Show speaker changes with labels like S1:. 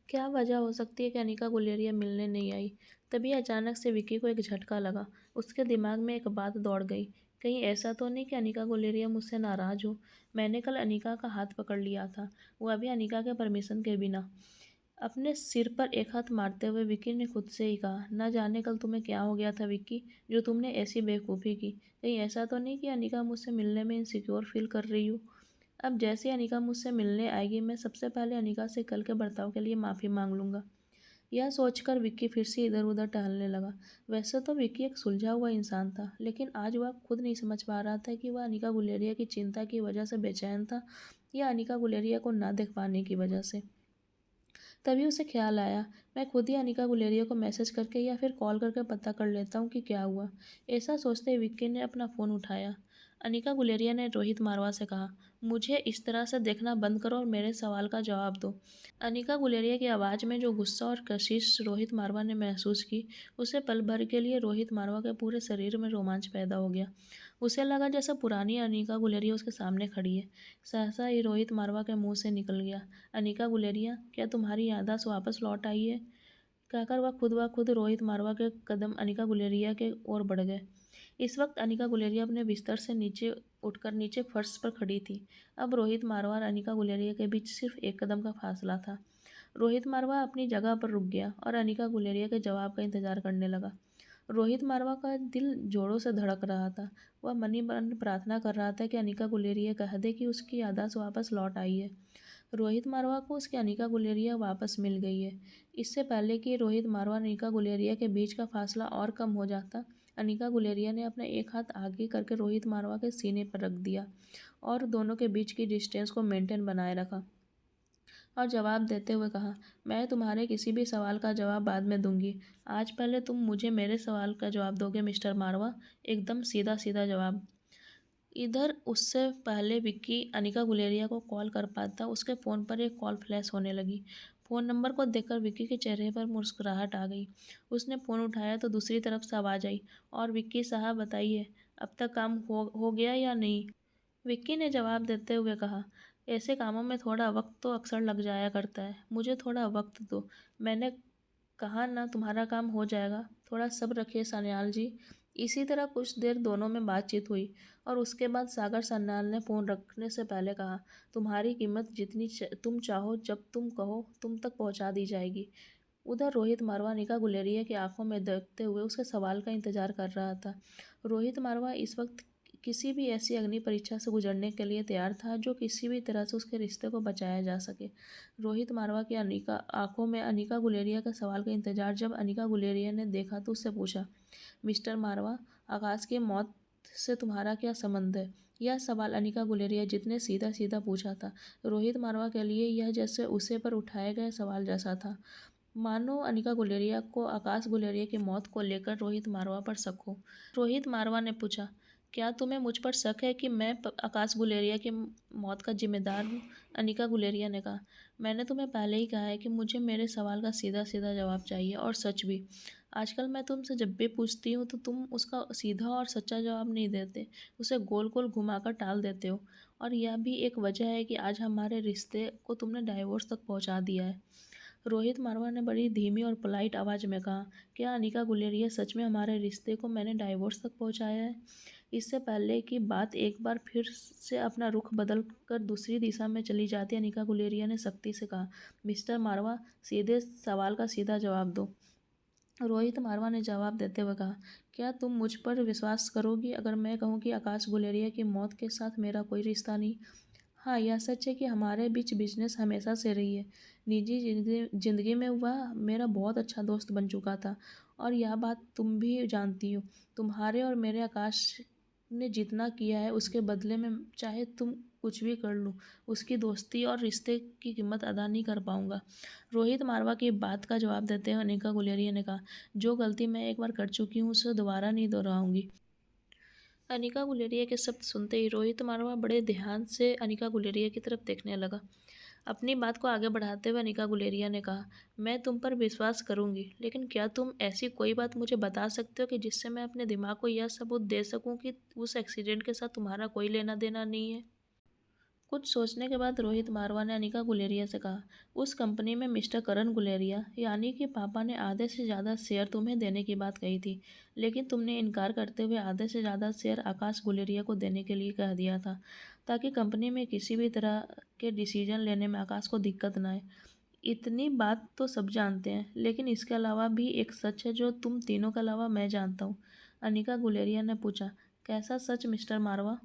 S1: क्या वजह हो सकती है कि अनिका गुलेरिया मिलने नहीं आई? तभी अचानक से विक्की को एक झटका लगा। उसके दिमाग में एक बात दौड़ गई। कहीं ऐसा तो नहीं कि अनिका गुलेरिया मुझसे नाराज हो? मैंने कल अनिका का हाथ पकड़ लिया था, वह भी अनिका के परमिशन के बिना। अपने सिर पर एक हाथ मारते हुए विक्की ने खुद से ही कहा, न जाने कल तुम्हें क्या हो गया था विक्की, जो तुमने ऐसी बेवकूफ़ी की। कहीं ऐसा तो नहीं कि अनिका मुझसे मिलने में इनसिक्योर फील कर रही हो? अब जैसे अनिका मुझसे मिलने आएगी, मैं सबसे पहले अनिका से कल के बर्ताव के लिए माफ़ी मांग लूंगा। यह सोचकर विक्की फिर से इधर उधर टहलने लगा। वैसे तो विक्की एक सुलझा हुआ इंसान था, लेकिन आज वह खुद नहीं समझ पा रहा था कि वह अनिका गुलेरिया की चिंता की वजह से बेचैन था या अनिका गुलेरिया को ना देख पाने की वजह से। तभी उसे ख्याल आया, मैं खुद ही अनिका गुलेरिया को मैसेज करके या फिर कॉल करके पता कर लेता हूँ कि क्या हुआ। ऐसा सोचते ही विक्की ने अपना फ़ोन उठाया। अनिका गुलेरिया ने रोहित मारवा से कहा, मुझे इस तरह से देखना बंद करो और मेरे सवाल का जवाब दो। अनिका गुलेरिया की आवाज़ में जो गुस्सा और कशिश रोहित मारवा ने महसूस की, उसे पल भर के लिए रोहित मारवा के पूरे शरीर में रोमांच पैदा हो गया। उसे लगा जैसे पुरानी अनिका गुलेरिया उसके सामने खड़ी है। सहसा ही रोहित मारवा के मुंह से निकल गया, अनिका गुलेरिया, क्या तुम्हारी याददाश्त वापस लौट आई है? कहकर वह खुद रोहित मारवा के कदम अनिका गुलेरिया के ओर बढ़ गए। इस वक्त अनिका गुलेरिया अपने बिस्तर से नीचे उठकर नीचे फर्श पर खड़ी थी। अब रोहित मारवा और अनिका गुलेरिया के बीच सिर्फ एक कदम का फासला था। रोहित मारवा अपनी जगह पर रुक गया और अनिका गुलेरिया के जवाब का इंतजार करने लगा। रोहित मारवा का दिल जोरों से धड़क रहा था। वह मनी मन प्रार्थना कर रहा था कि अनिका गुलेरिया कह दे कि उसकी याददाश्त वापस लौट आई है। रोहित मारवा को उसकी अनिका गुलेरिया वापस मिल गई है। इससे पहले कि रोहित मारवा और अनिका गुलेरिया के बीच का फासला और कम हो जाता, अनिका गुलेरिया ने अपना एक हाथ आगे करके रोहित मारवा के सीने पर रख दिया और दोनों के बीच की डिस्टेंस को मेंटेन बनाए रखा और जवाब देते हुए कहा, मैं तुम्हारे किसी भी सवाल का जवाब बाद में दूंगी। आज पहले तुम मुझे मेरे सवाल का जवाब दोगे मिस्टर मारवा, एकदम सीधा सीधा जवाब। इधर उससे पहले विक्की अनिका गुलेरिया को कॉल कर पाता, उसके फ़ोन पर एक कॉल फ्लैश होने लगी। फ़ोन नंबर को देखकर विक्की के चेहरे पर मुस्कुराहट आ गई। उसने फ़ोन उठाया तो दूसरी तरफ से आवाज़ आई, और विक्की साहब बताइए, अब तक काम हो गया या नहीं? विक्की ने जवाब देते हुए कहा, ऐसे कामों में थोड़ा वक्त तो अक्सर लग जाया करता है, मुझे थोड़ा वक्त दो। मैंने कहा ना तुम्हारा काम हो जाएगा, थोड़ा सब्र रखिए सान्याल जी। इसी तरह कुछ देर दोनों में बातचीत हुई और उसके बाद सागर सान्याल ने फ़ोन रखने से पहले कहा, तुम्हारी कीमत जितनी तुम चाहो जब तुम कहो तुम तक पहुंचा दी जाएगी। उधर रोहित मारवा अनिका गुलेरिया की आंखों में देखते हुए उसके सवाल का इंतजार कर रहा था। रोहित मारवा इस वक्त किसी भी ऐसी अग्नि परीक्षा से गुजरने के लिए तैयार था जो किसी भी तरह से उसके रिश्ते को बचाया जा सके। रोहित मारवा की अनिका आंखों में अनिका गुलेरिया के सवाल का इंतजार जब अनिका गुलेरिया ने देखा तो उससे पूछा, मिस्टर मारवा, आकाश की मौत से तुम्हारा क्या संबंध है? यह सवाल अनिका गुलेरिया जितने सीधा सीधा पूछा था, रोहित मारवा के लिए यह जैसे उसे पर उठाए गए सवाल जैसा था। मानो अनिका गुलेरिया को आकाश गुलेरिया की मौत को लेकर रोहित मारवा पर शक हो। रोहित मारवा ने पूछा, क्या तुम्हें मुझ पर शक है कि मैं आकाश गुलेरिया की मौत का जिम्मेदार हूँ? अनिका गुलेरिया ने कहा, मैंने तुम्हें पहले ही कहा है कि मुझे मेरे सवाल का सीधा सीधा जवाब चाहिए, और सच भी। आजकल मैं तुमसे जब भी पूछती हूँ तो तुम उसका सीधा और सच्चा जवाब नहीं देते, उसे गोल गोल घुमाकर टाल देते हो। और यह भी एक वजह है कि आज हमारे रिश्ते को तुमने डाइवोर्स तक पहुँचा दिया है। रोहित मारवा ने बड़ी धीमी और पोलाइट आवाज़ में कहा, क्या अनिका गुलेरिया सच में हमारे रिश्ते को मैंने डाइवोर्स तक पहुंचाया है? इससे पहले कि बात एक बार फिर से अपना रुख बदल कर दूसरी दिशा में चली जाती, अनिका गुलेरिया ने सख्ती से कहा, मिस्टर मारवा, सीधे सवाल का सीधा जवाब दो। रोहित मारवा ने जवाब देते हुए कहा, क्या तुम मुझ पर विश्वास करोगी अगर मैं कहूँ कि आकाश गुलेरिया की मौत के साथ मेरा कोई रिश्ता नहीं? हाँ, यह सच है कि हमारे बीच बिजनेस हमेशा से रही है। निजी जिंदगी में वह मेरा बहुत अच्छा दोस्त बन चुका था, और यह बात तुम भी जानती हो। तुम्हारे और मेरे आकाश ने जितना किया है उसके बदले में चाहे तुम कुछ भी कर लूँ, उसकी दोस्ती और रिश्ते की कीमत अदा नहीं कर पाऊंगा। रोहित मारवा की बात का जवाब देते हुए अनिका गुलेरिया ने कहा, जो गलती मैं एक बार कर चुकी हूँ उसे दोबारा नहीं दोहराऊंगी। अनिका गुलेरिया के शब्द सुनते ही रोहित मारवा बड़े ध्यान से अनिका गुलेरिया की तरफ देखने लगा। अपनी बात को आगे बढ़ाते हुए अनिका गुलेरिया ने कहा, मैं तुम पर विश्वास करूंगी, लेकिन क्या तुम ऐसी कोई बात मुझे बता सकते हो कि जिससे मैं अपने दिमाग को यह सबूत दे सकूं कि उस एक्सीडेंट के साथ तुम्हारा कोई लेना देना नहीं है? कुछ सोचने के बाद रोहित मारवा ने अनिका गुलेरिया से कहा, उस कंपनी में मिस्टर करण गुलेरिया यानी कि पापा ने आधे से ज़्यादा शेयर तुम्हें देने की बात कही थी, लेकिन तुमने इनकार करते हुए आधे से ज़्यादा शेयर आकाश गुलेरिया को देने के लिए कह दिया था, ताकि कंपनी में किसी भी तरह के डिसीजन लेने में आकाश को दिक्कत ना आए। इतनी बात तो सब जानते हैं, लेकिन इसके अलावा भी एक सच है जो तुम तीनों के अलावा मैं जानता हूँ। अनिका गुलेरिया ने पूछा, कैसा सच मिस्टर मारवा?